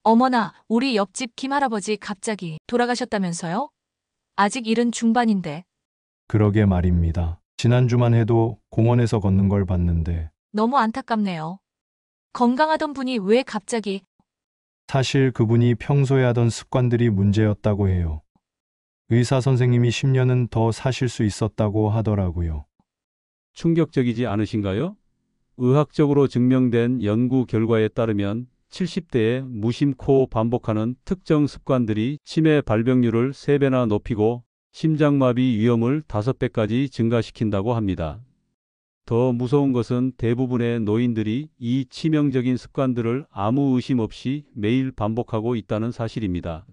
어머나, 우리 옆집 김할아버지 갑자기 돌아가셨다면서요? 아직 일은 중반인데. 그러게 말입니다. 지난주만 해도 공원에서 걷는 걸 봤는데 너무 안타깝네요. 건강하던 분이 왜 갑자기. 사실 그분이 평소에 하던 습관들이 문제였다고 해요. 의사 선생님이 10년은 더 사실 수 있었다고 하더라고요. 충격적이지 않으신가요? 의학적으로 증명된 연구 결과에 따르면 70대에 무심코 반복하는 특정 습관들이 치매 발병률을 3배나 높이고 심장마비 위험을 5배까지 증가시킨다고 합니다. 더 무서운 것은 대부분의 노인들이 이 치명적인 습관들을 아무 의심 없이 매일 반복하고 있다는 사실입니다.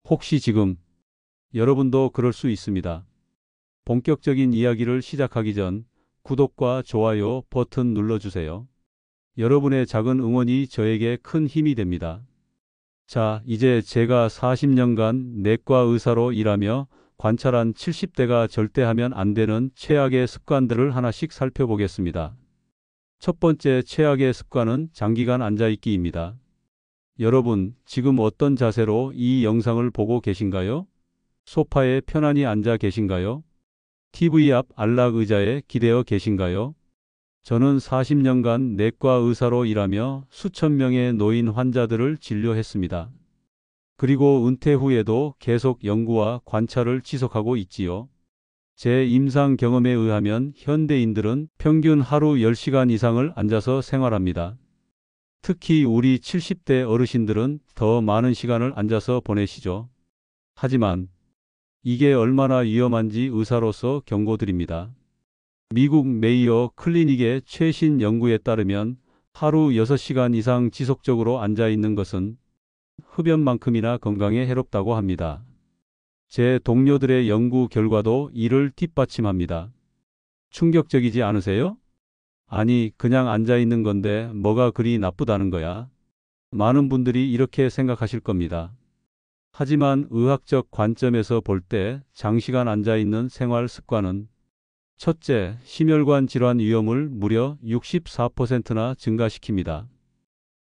혹시 지금 여러분도 그럴 수 있습니다. 본격적인 이야기를 시작하기 전 구독과 좋아요 버튼 눌러주세요. 여러분의 작은 응원이 저에게 큰 힘이 됩니다. 자, 이제 제가 40년간 내과 의사로 일하며 관찰한 70대가 절대 하면 안 되는 최악의 습관들을 하나씩 살펴보겠습니다. 첫 번째 최악의 습관은 장기간 앉아있기입니다. 여러분, 지금 어떤 자세로 이 영상을 보고 계신가요? 소파에 편안히 앉아 계신가요? TV 앞 안락 의자에 기대어 계신가요? 저는 40년간 내과 의사로 일하며 수천 명의 노인 환자들을 진료했습니다. 그리고 은퇴 후에도 계속 연구와 관찰을 지속하고 있지요. 제 임상 경험에 의하면 현대인들은 평균 하루 10시간 이상을 앉아서 생활합니다. 특히 우리 70대 어르신들은 더 많은 시간을 앉아서 보내시죠. 하지만 이게 얼마나 위험한지 의사로서 경고드립니다. 미국 메이어 클리닉의 최신 연구에 따르면 하루 6시간 이상 지속적으로 앉아 있는 것은 흡연만큼이나 건강에 해롭다고 합니다. 제 동료들의 연구 결과도 이를 뒷받침합니다. 충격적이지 않으세요? 아니, 그냥 앉아 있는 건데 뭐가 그리 나쁘다는 거야? 많은 분들이 이렇게 생각하실 겁니다. 하지만 의학적 관점에서 볼 때 장시간 앉아 있는 생활 습관은 첫째, 심혈관 질환 위험을 무려 64%나 증가시킵니다.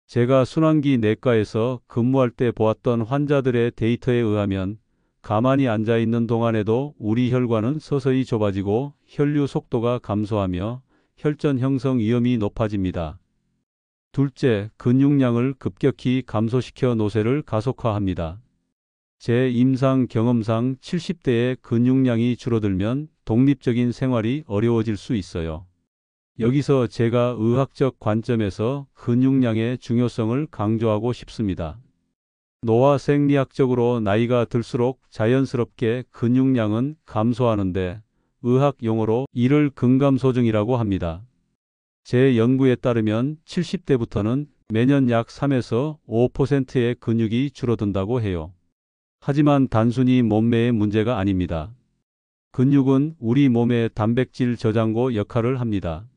제가 순환기 내과에서 근무할 때 보았던 환자들의 데이터에 의하면 가만히 앉아 있는 동안에도 우리 혈관은 서서히 좁아지고 혈류 속도가 감소하며 혈전 형성 위험이 높아집니다. 둘째, 근육량을 급격히 감소시켜 노쇠를 가속화합니다. 제 임상 경험상 70대의 근육량이 줄어들면 독립적인 생활이 어려워질 수 있어요. 여기서 제가 의학적 관점에서 근육량의 중요성을 강조하고 싶습니다. 노화 생리학적으로 나이가 들수록 자연스럽게 근육량은 감소하는데 의학 용어로 이를 근감소증이라고 합니다. 제 연구에 따르면 70대부터는 매년 약 3에서 5%의 근육이 줄어든다고 해요. 하지만 단순히 몸매의 문제가 아닙니다. 근육은 우리 몸의 단백질 저장고 역할을 합니다.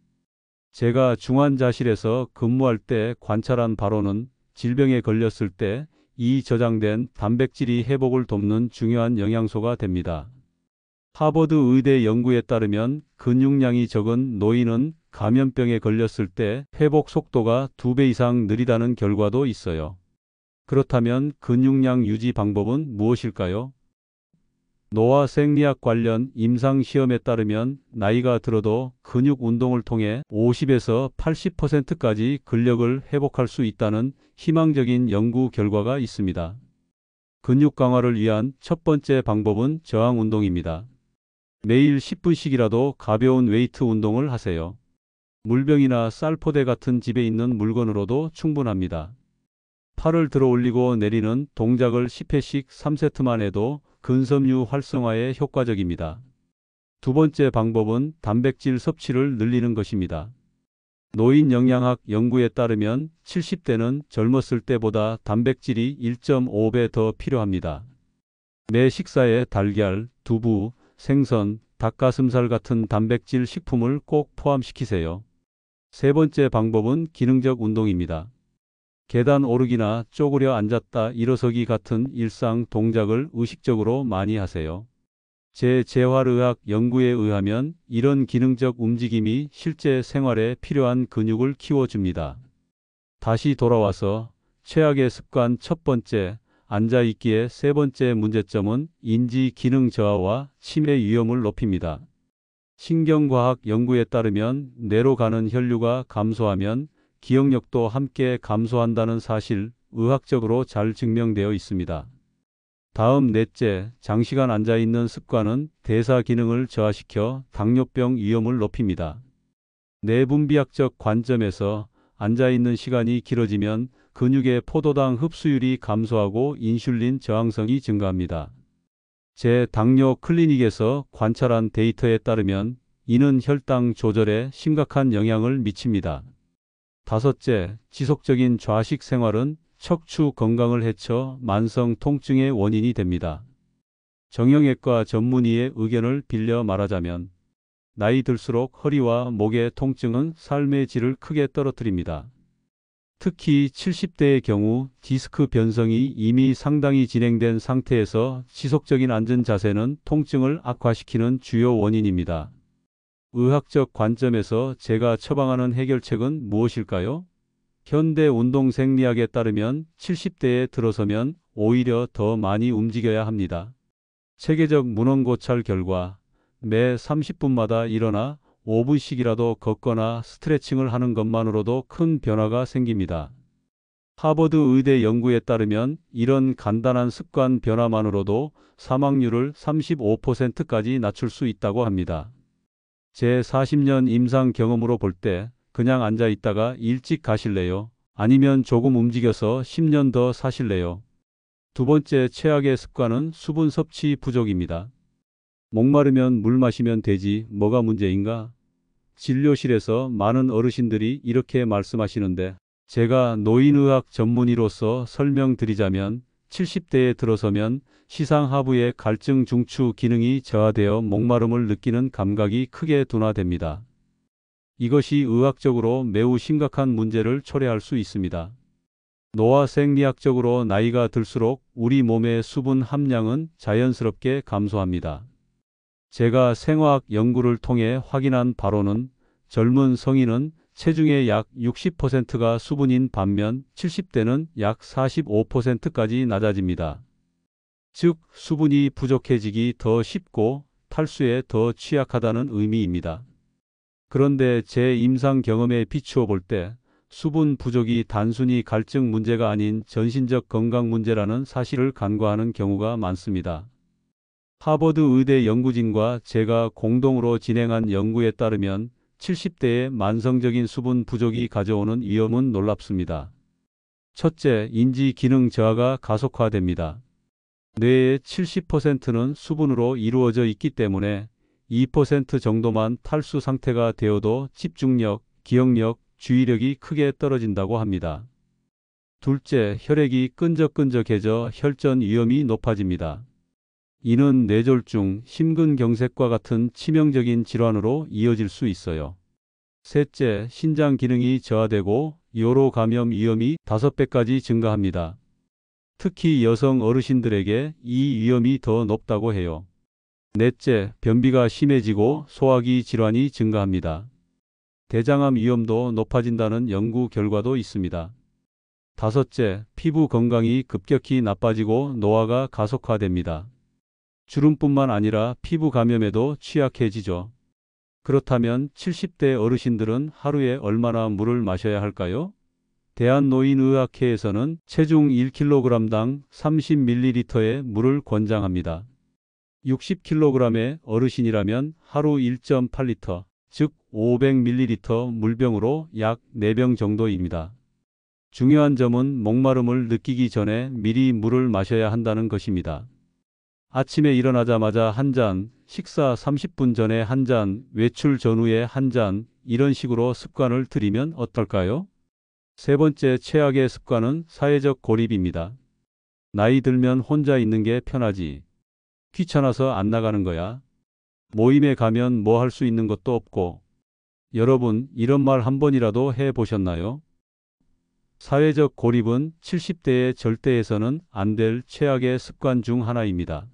제가 중환자실에서 근무할 때 관찰한 바로는 질병에 걸렸을 때 이 저장된 단백질이 회복을 돕는 중요한 영양소가 됩니다. 하버드 의대 연구에 따르면 근육량이 적은 노인은 감염병에 걸렸을 때 회복 속도가 2배 이상 느리다는 결과도 있어요. 그렇다면 근육량 유지 방법은 무엇일까요? 노화 생리학 관련 임상시험에 따르면 나이가 들어도 근육 운동을 통해 50에서 80%까지 근력을 회복할 수 있다는 희망적인 연구 결과가 있습니다. 근육 강화를 위한 첫 번째 방법은 저항 운동입니다. 매일 10분씩이라도 가벼운 웨이트 운동을 하세요. 물병이나 쌀포대 같은 집에 있는 물건으로도 충분합니다. 팔을 들어 올리고 내리는 동작을 10회씩 3세트만 해도 근섬유 활성화에 효과적입니다. 두 번째 방법은 단백질 섭취를 늘리는 것입니다. 노인 영양학 연구에 따르면 70대는 젊었을 때보다 단백질이 1.5배 더 필요합니다. 매 식사에 달걀, 두부, 생선, 닭가슴살 같은 단백질 식품을 꼭 포함시키세요. 세 번째 방법은 기능적 운동입니다. 계단 오르기나 쪼그려 앉았다 일어서기 같은 일상 동작을 의식적으로 많이 하세요. 제 재활의학 연구에 의하면 이런 기능적 움직임이 실제 생활에 필요한 근육을 키워줍니다. 다시 돌아와서 최악의 습관 첫 번째, 앉아있기의 세 번째 문제점은 인지 기능 저하와 치매 위험을 높입니다. 신경과학 연구에 따르면 뇌로 가는 혈류가 감소하면 기억력도 함께 감소한다는 사실, 의학적으로 잘 증명되어 있습니다. 다음 넷째, 장시간 앉아있는 습관은 대사 기능을 저하시켜 당뇨병 위험을 높입니다. 내분비학적 관점에서 앉아있는 시간이 길어지면 근육의 포도당 흡수율이 감소하고 인슐린 저항성이 증가합니다. 제 당뇨 클리닉에서 관찰한 데이터에 따르면 이는 혈당 조절에 심각한 영향을 미칩니다. 다섯째, 지속적인 좌식 생활은 척추 건강을 해쳐 만성 통증의 원인이 됩니다. 정형외과 전문의의 의견을 빌려 말하자면 나이 들수록 허리와 목의 통증은 삶의 질을 크게 떨어뜨립니다. 특히 70대의 경우 디스크 변성이 이미 상당히 진행된 상태에서 지속적인 앉은 자세는 통증을 악화시키는 주요 원인입니다. 의학적 관점에서 제가 처방하는 해결책은 무엇일까요? 현대 운동 생리학에 따르면 70대에 들어서면 오히려 더 많이 움직여야 합니다. 체계적 문헌고찰 결과 매 30분마다 일어나 5분씩이라도 걷거나 스트레칭을 하는 것만으로도 큰 변화가 생깁니다. 하버드 의대 연구에 따르면 이런 간단한 습관 변화만으로도 사망률을 35%까지 낮출 수 있다고 합니다. 제 40년 임상 경험으로 볼 때 그냥 앉아 있다가 일찍 가실래요? 아니면 조금 움직여서 10년 더 사실래요? 두 번째 최악의 습관은 수분 섭취 부족입니다. 목마르면 물 마시면 되지 뭐가 문제인가? 진료실에서 많은 어르신들이 이렇게 말씀하시는데 제가 노인의학 전문의로서 설명드리자면 70대에 들어서면 시상하부의 갈증 중추 기능이 저하되어 목마름을 느끼는 감각이 크게 둔화됩니다. 이것이 의학적으로 매우 심각한 문제를 초래할 수 있습니다. 노화 생리학적으로 나이가 들수록 우리 몸의 수분 함량은 자연스럽게 감소합니다. 제가 생화학 연구를 통해 확인한 바로는 젊은 성인은 체중의 약 60%가 수분인 반면 70대는 약 45%까지 낮아집니다. 즉, 수분이 부족해지기 더 쉽고 탈수에 더 취약하다는 의미입니다. 그런데 제 임상 경험에 비추어 볼 때 수분 부족이 단순히 갈증 문제가 아닌 전신적 건강 문제라는 사실을 간과하는 경우가 많습니다. 하버드 의대 연구진과 제가 공동으로 진행한 연구에 따르면 70대의 만성적인 수분 부족이 가져오는 위험은 놀랍습니다. 첫째, 인지 기능 저하가 가속화됩니다. 뇌의 70%는 수분으로 이루어져 있기 때문에 2% 정도만 탈수 상태가 되어도 집중력, 기억력, 주의력이 크게 떨어진다고 합니다. 둘째, 혈액이 끈적끈적해져 혈전 위험이 높아집니다. 이는 뇌졸중, 심근경색과 같은 치명적인 질환으로 이어질 수 있어요. 셋째, 신장 기능이 저하되고 요로 감염 위험이 5배까지 증가합니다. 특히 여성 어르신들에게 이 위험이 더 높다고 해요. 넷째, 변비가 심해지고 소화기 질환이 증가합니다. 대장암 위험도 높아진다는 연구 결과도 있습니다. 다섯째, 피부 건강이 급격히 나빠지고 노화가 가속화됩니다. 주름뿐만 아니라 피부 감염에도 취약해지죠. 그렇다면 70대 어르신들은 하루에 얼마나 물을 마셔야 할까요? 대한노인의학회에서는 체중 1kg당 30ml의 물을 권장합니다. 60kg의 어르신이라면 하루 1.8리터, 즉 500ml 물병으로 약 4병 정도입니다. 중요한 점은 목마름을 느끼기 전에 미리 물을 마셔야 한다는 것입니다. 아침에 일어나자마자 한 잔, 식사 30분 전에 한 잔, 외출 전후에 한 잔, 이런 식으로 습관을 들이면 어떨까요? 세 번째 최악의 습관은 사회적 고립입니다. 나이 들면 혼자 있는 게 편하지. 귀찮아서 안 나가는 거야. 모임에 가면 뭐 할 수 있는 것도 없고. 여러분, 이런 말 한 번이라도 해보셨나요? 사회적 고립은 70대의 절대해서는 안 될 최악의 습관 중 하나입니다.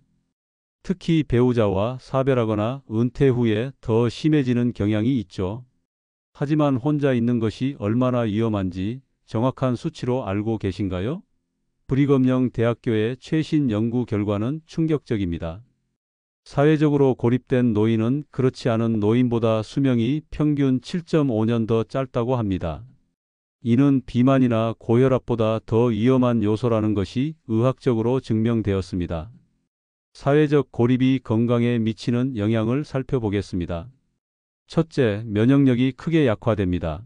특히 배우자와 사별하거나 은퇴 후에 더 심해지는 경향이 있죠. 하지만 혼자 있는 것이 얼마나 위험한지 정확한 수치로 알고 계신가요? 브리검영 대학교의 최신 연구 결과는 충격적입니다. 사회적으로 고립된 노인은 그렇지 않은 노인보다 수명이 평균 7.5년 더 짧다고 합니다. 이는 비만이나 고혈압보다 더 위험한 요소라는 것이 의학적으로 증명되었습니다. 사회적 고립이 건강에 미치는 영향을 살펴보겠습니다. 첫째, 면역력이 크게 약화됩니다.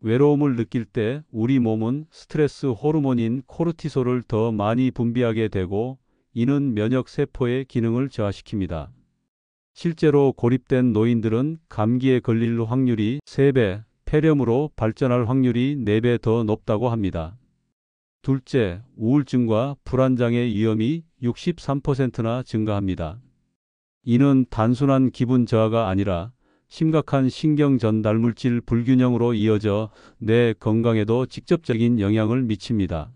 외로움을 느낄 때 우리 몸은 스트레스 호르몬인 코르티솔을 더 많이 분비하게 되고 이는 면역 세포의 기능을 저하시킵니다. 실제로 고립된 노인들은 감기에 걸릴 확률이 3배, 폐렴으로 발전할 확률이 4배 더 높다고 합니다. 둘째, 우울증과 불안장애 위험이 63%나 증가합니다. 이는 단순한 기분 저하가 아니라 심각한 신경 전달 물질 불균형으로 이어져 뇌 건강에도 직접적인 영향을 미칩니다.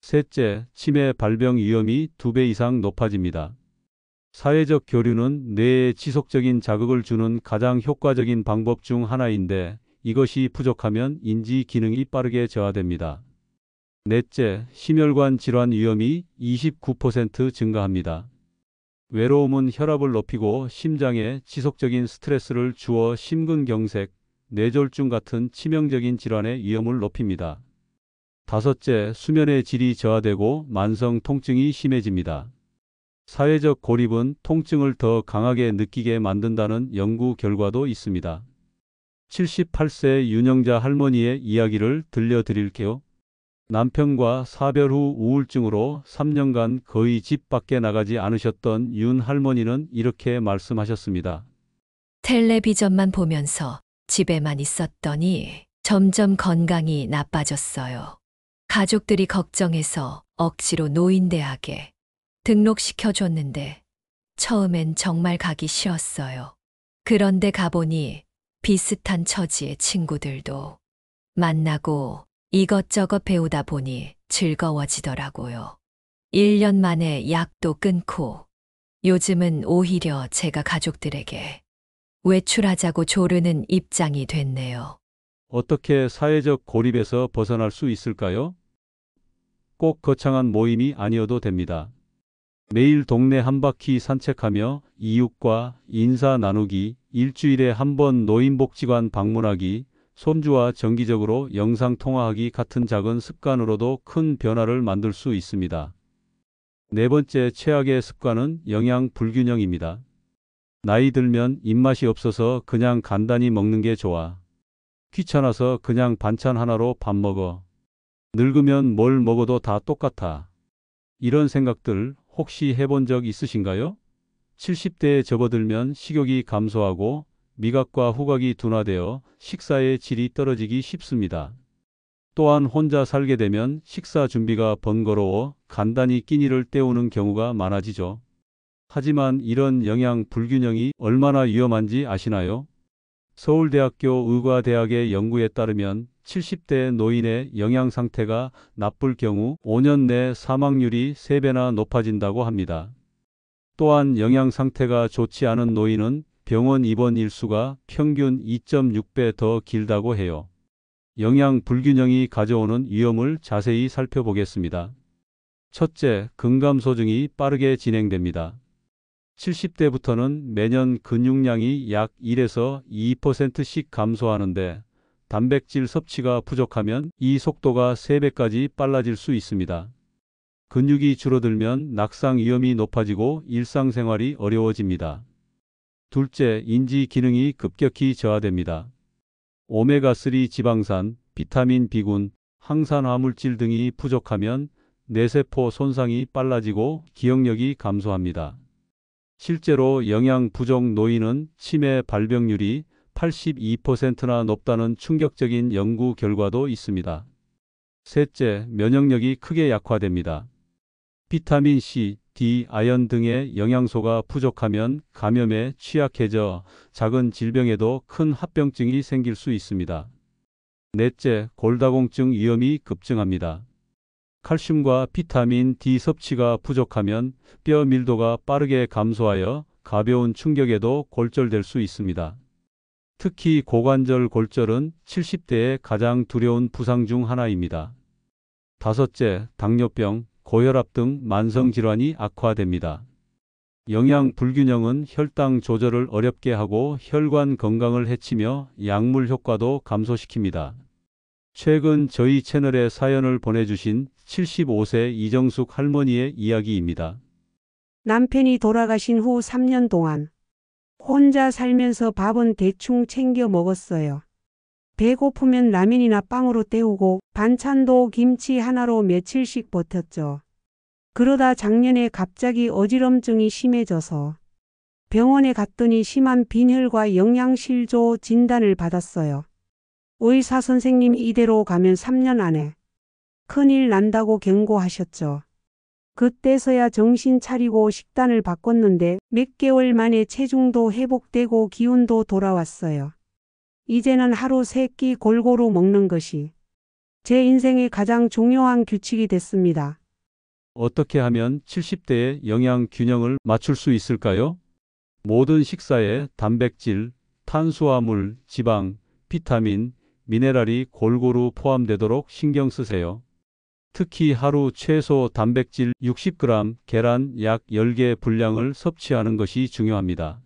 셋째, 치매 발병 위험이 2배 이상 높아집니다. 사회적 교류는 뇌에 지속적인 자극을 주는 가장 효과적인 방법 중 하나인데 이것이 부족하면 인지 기능이 빠르게 저하됩니다. 넷째, 심혈관 질환 위험이 29% 증가합니다. 외로움은 혈압을 높이고 심장에 지속적인 스트레스를 주어 심근경색, 뇌졸중 같은 치명적인 질환의 위험을 높입니다. 다섯째, 수면의 질이 저하되고 만성 통증이 심해집니다. 사회적 고립은 통증을 더 강하게 느끼게 만든다는 연구 결과도 있습니다. 78세 윤영자 할머니의 이야기를 들려드릴게요. 남편과 사별 후 우울증으로 3년간 거의 집 밖에 나가지 않으셨던 윤 할머니는 이렇게 말씀하셨습니다. 텔레비전만 보면서 집에만 있었더니 점점 건강이 나빠졌어요. 가족들이 걱정해서 억지로 노인대학에 등록시켜줬는데 처음엔 정말 가기 싫었어요. 그런데 가보니 비슷한 처지의 친구들도 만나고 이것저것 배우다 보니 즐거워지더라고요. 1년 만에 약도 끊고 요즘은 오히려 제가 가족들에게 외출하자고 조르는 입장이 됐네요. 어떻게 사회적 고립에서 벗어날 수 있을까요? 꼭 거창한 모임이 아니어도 됩니다. 매일 동네 한 바퀴 산책하며 이웃과 인사 나누기, 일주일에 한 번 노인복지관 방문하기, 손주와 정기적으로 영상통화하기 같은 작은 습관으로도 큰 변화를 만들 수 있습니다. 네 번째 최악의 습관은 영양 불균형입니다. 나이 들면 입맛이 없어서 그냥 간단히 먹는 게 좋아. 귀찮아서 그냥 반찬 하나로 밥 먹어. 늙으면 뭘 먹어도 다 똑같아. 이런 생각들 혹시 해본 적 있으신가요? 70대에 접어들면 식욕이 감소하고 미각과 후각이 둔화되어 식사의 질이 떨어지기 쉽습니다. 또한 혼자 살게 되면 식사 준비가 번거로워 간단히 끼니를 때우는 경우가 많아지죠. 하지만 이런 영양 불균형이 얼마나 위험한지 아시나요? 서울대학교 의과대학의 연구에 따르면 70대 노인의 영양 상태가 나쁠 경우 5년 내 사망률이 3배나 높아진다고 합니다. 또한 영양 상태가 좋지 않은 노인은 병원 입원 일수가 평균 2.6배 더 길다고 해요. 영양 불균형이 가져오는 위험을 자세히 살펴보겠습니다. 첫째, 근감소증이 빠르게 진행됩니다. 70대부터는 매년 근육량이 약 1에서 2%씩 감소하는데 단백질 섭취가 부족하면 이 속도가 3배까지 빨라질 수 있습니다. 근육이 줄어들면 낙상 위험이 높아지고 일상생활이 어려워집니다. 둘째, 인지 기능이 급격히 저하됩니다. 오메가3 지방산, 비타민 B군, 항산화물질 등이 부족하면 뇌세포 손상이 빨라지고 기억력이 감소합니다. 실제로 영양 부족 노인은 치매 발병률이 82%나 높다는 충격적인 연구 결과도 있습니다. 셋째, 면역력이 크게 약화됩니다. 비타민 C, D, 아연 등의 영양소가 부족하면 감염에 취약해져 작은 질병에도 큰 합병증이 생길 수 있습니다. 넷째, 골다공증 위험이 급증합니다. 칼슘과 비타민 D 섭취가 부족하면 뼈 밀도가 빠르게 감소하여 가벼운 충격에도 골절될 수 있습니다. 특히 고관절 골절은 70대의 가장 두려운 부상 중 하나입니다. 다섯째, 당뇨병, 고혈압 등 만성질환이 악화됩니다. 영양 불균형은 혈당 조절을 어렵게 하고 혈관 건강을 해치며 약물 효과도 감소시킵니다. 최근 저희 채널에 사연을 보내주신 75세 이정숙 할머니의 이야기입니다. 남편이 돌아가신 후 3년 동안 혼자 살면서 밥은 대충 챙겨 먹었어요. 배고프면 라면이나 빵으로 때우고 반찬도 김치 하나로 며칠씩 버텼죠. 그러다 작년에 갑자기 어지럼증이 심해져서 병원에 갔더니 심한 빈혈과 영양실조 진단을 받았어요. 의사 선생님이 이대로 가면 3년 안에 큰일 난다고 경고하셨죠. 그때서야 정신 차리고 식단을 바꿨는데 몇 개월 만에 체중도 회복되고 기운도 돌아왔어요. 이제는 하루 3끼 골고루 먹는 것이 제 인생의 가장 중요한 규칙이 됐습니다. 어떻게 하면 70대의 영양 균형을 맞출 수 있을까요? 모든 식사에 단백질, 탄수화물, 지방, 비타민, 미네랄이 골고루 포함되도록 신경 쓰세요. 특히 하루 최소 단백질 60g, 계란 약 10개 분량을 섭취하는 것이 중요합니다.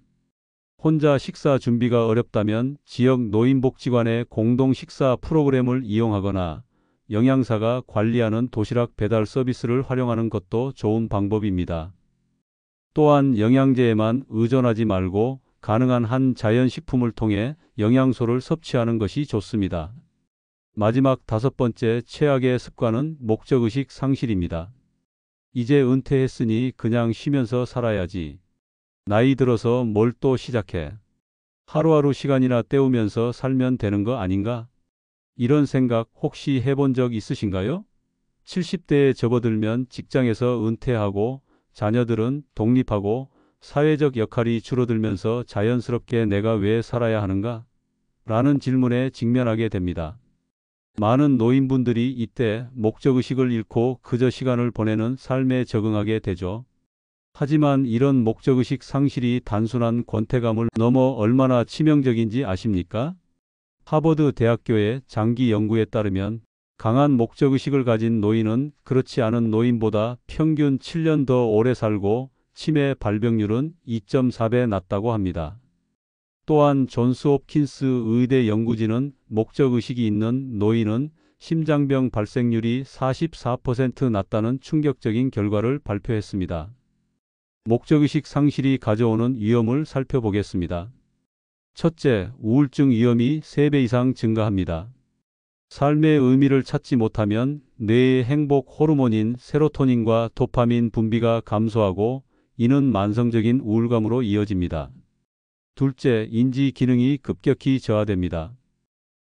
혼자 식사 준비가 어렵다면 지역 노인복지관의 공동 식사 프로그램을 이용하거나 영양사가 관리하는 도시락 배달 서비스를 활용하는 것도 좋은 방법입니다. 또한 영양제에만 의존하지 말고 가능한 한 자연식품을 통해 영양소를 섭취하는 것이 좋습니다. 마지막 5번째 최악의 습관은 목적의식 상실입니다. 이제 은퇴했으니 그냥 쉬면서 살아야지. 나이 들어서 뭘 또 시작해. 하루하루 시간이나 때우면서 살면 되는 거 아닌가? 이런 생각 혹시 해본 적 있으신가요? 70대에 접어들면 직장에서 은퇴하고 자녀들은 독립하고 사회적 역할이 줄어들면서 자연스럽게 내가 왜 살아야 하는가? 라는 질문에 직면하게 됩니다. 많은 노인분들이 이때 목적의식을 잃고 그저 시간을 보내는 삶에 적응하게 되죠. 하지만 이런 목적의식 상실이 단순한 권태감을 넘어 얼마나 치명적인지 아십니까? 하버드 대학교의 장기 연구에 따르면 강한 목적의식을 가진 노인은 그렇지 않은 노인보다 평균 7년 더 오래 살고 치매 발병률은 2.4배 낮다고 합니다. 또한 존스 홉킨스 의대 연구진은 목적의식이 있는 노인은 심장병 발생률이 44% 낮다는 충격적인 결과를 발표했습니다. 목적의식 상실이 가져오는 위험을 살펴보겠습니다. 첫째, 우울증 위험이 3배 이상 증가합니다. 삶의 의미를 찾지 못하면 뇌의 행복 호르몬인 세로토닌과 도파민 분비가 감소하고 이는 만성적인 우울감으로 이어집니다. 둘째, 인지 기능이 급격히 저하됩니다.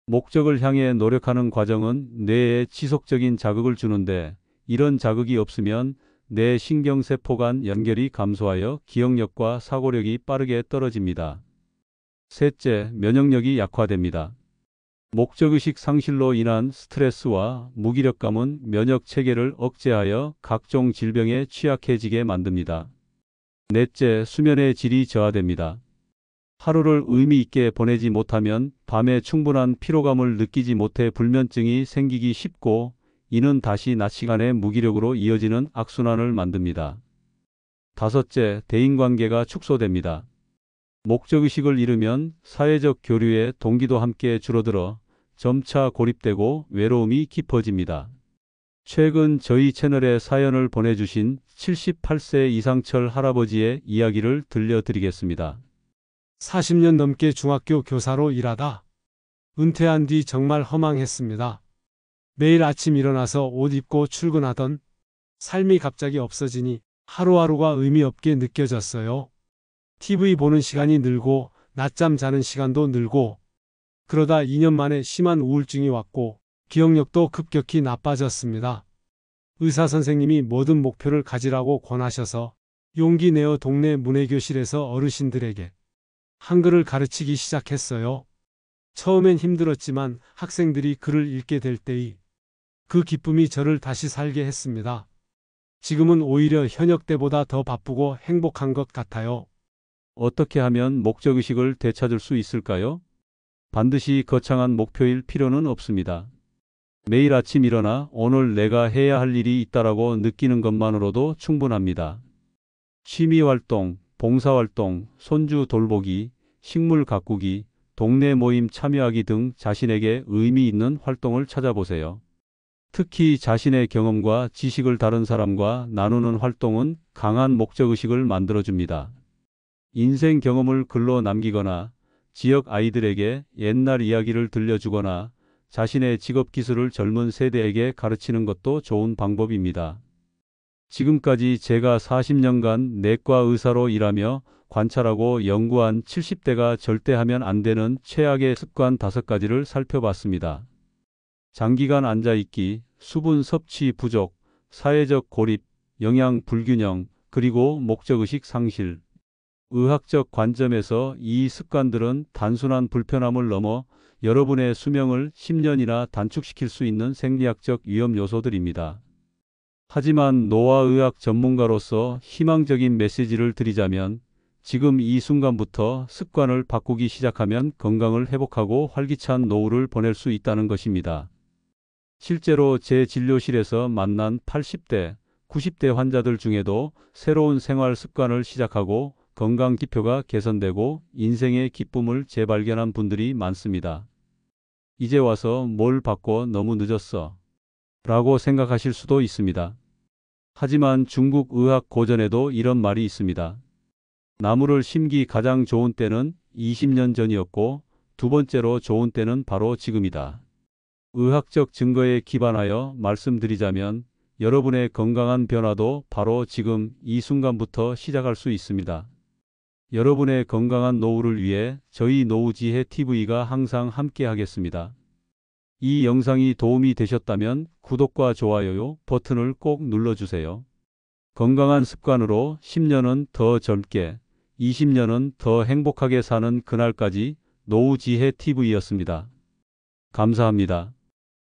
목적을 향해 노력하는 과정은 뇌에 지속적인 자극을 주는데 이런 자극이 없으면 뇌 신경세포 간 연결이 감소하여 기억력과 사고력이 빠르게 떨어집니다. 셋째, 면역력이 약화됩니다. 목적의식 상실로 인한 스트레스와 무기력감은 면역 체계를 억제하여 각종 질병에 취약해지게 만듭니다. 넷째, 수면의 질이 저하됩니다. 하루를 의미 있게 보내지 못하면 밤에 충분한 피로감을 느끼지 못해 불면증이 생기기 쉽고 이는 다시 낮 시간에 무기력으로 이어지는 악순환을 만듭니다. 다섯째, 대인관계가 축소됩니다. 목적의식을 잃으면 사회적 교류의 동기도 함께 줄어들어 점차 고립되고 외로움이 깊어집니다. 최근 저희 채널에 사연을 보내주신 78세 이상철 할아버지의 이야기를 들려드리겠습니다. 40년 넘게 중학교 교사로 일하다 은퇴한 뒤 정말 허망했습니다. 매일 아침 일어나서 옷 입고 출근하던 삶이 갑자기 없어지니 하루하루가 의미 없게 느껴졌어요. TV 보는 시간이 늘고 낮잠 자는 시간도 늘고 그러다 2년 만에 심한 우울증이 왔고 기억력도 급격히 나빠졌습니다. 의사 선생님이 모든 목표를 가지라고 권하셔서 용기 내어 동네 문해교실에서 어르신들에게 한글을 가르치기 시작했어요. 처음엔 힘들었지만 학생들이 글을 읽게 될 때의 그 기쁨이 저를 다시 살게 했습니다. 지금은 오히려 현역 때보다 더 바쁘고 행복한 것 같아요. 어떻게 하면 목적의식을 되찾을 수 있을까요? 반드시 거창한 목표일 필요는 없습니다. 매일 아침 일어나 오늘 내가 해야 할 일이 있다라고 느끼는 것만으로도 충분합니다. 취미활동, 봉사활동, 손주 돌보기, 식물 가꾸기, 동네 모임 참여하기 등 자신에게 의미 있는 활동을 찾아보세요. 특히 자신의 경험과 지식을 다른 사람과 나누는 활동은 강한 목적의식을 만들어줍니다. 인생 경험을 글로 남기거나 지역 아이들에게 옛날 이야기를 들려주거나 자신의 직업 기술을 젊은 세대에게 가르치는 것도 좋은 방법입니다. 지금까지 제가 40년간 내과 의사로 일하며 관찰하고 연구한 70대가 절대 하면 안 되는 최악의 습관 5가지를 살펴봤습니다. 장기간 앉아있기, 수분 섭취 부족, 사회적 고립, 영양 불균형, 그리고 목적의식 상실. 의학적 관점에서 이 습관들은 단순한 불편함을 넘어 여러분의 수명을 10년이나 단축시킬 수 있는 생리학적 위험 요소들입니다. 하지만 노화의학 전문가로서 희망적인 메시지를 드리자면 지금 이 순간부터 습관을 바꾸기 시작하면 건강을 회복하고 활기찬 노후를 보낼 수 있다는 것입니다. 실제로 제 진료실에서 만난 80대, 90대 환자들 중에도 새로운 생활 습관을 시작하고 건강 지표가 개선되고 인생의 기쁨을 재발견한 분들이 많습니다. 이제 와서 뭘 바꿔 너무 늦었어 라고 생각하실 수도 있습니다. 하지만 중국 의학 고전에도 이런 말이 있습니다. 나무를 심기 가장 좋은 때는 20년 전이었고 두 번째로 좋은 때는 바로 지금이다. 의학적 증거에 기반하여 말씀드리자면 여러분의 건강한 변화도 바로 지금 이 순간부터 시작할 수 있습니다. 여러분의 건강한 노후를 위해 저희 노후지혜 TV가 항상 함께 하겠습니다. 이 영상이 도움이 되셨다면 구독과 좋아요 버튼을 꼭 눌러주세요. 건강한 습관으로 10년은 더 젊게, 20년은 더 행복하게 사는 그날까지 노후지혜 TV였습니다. 감사합니다.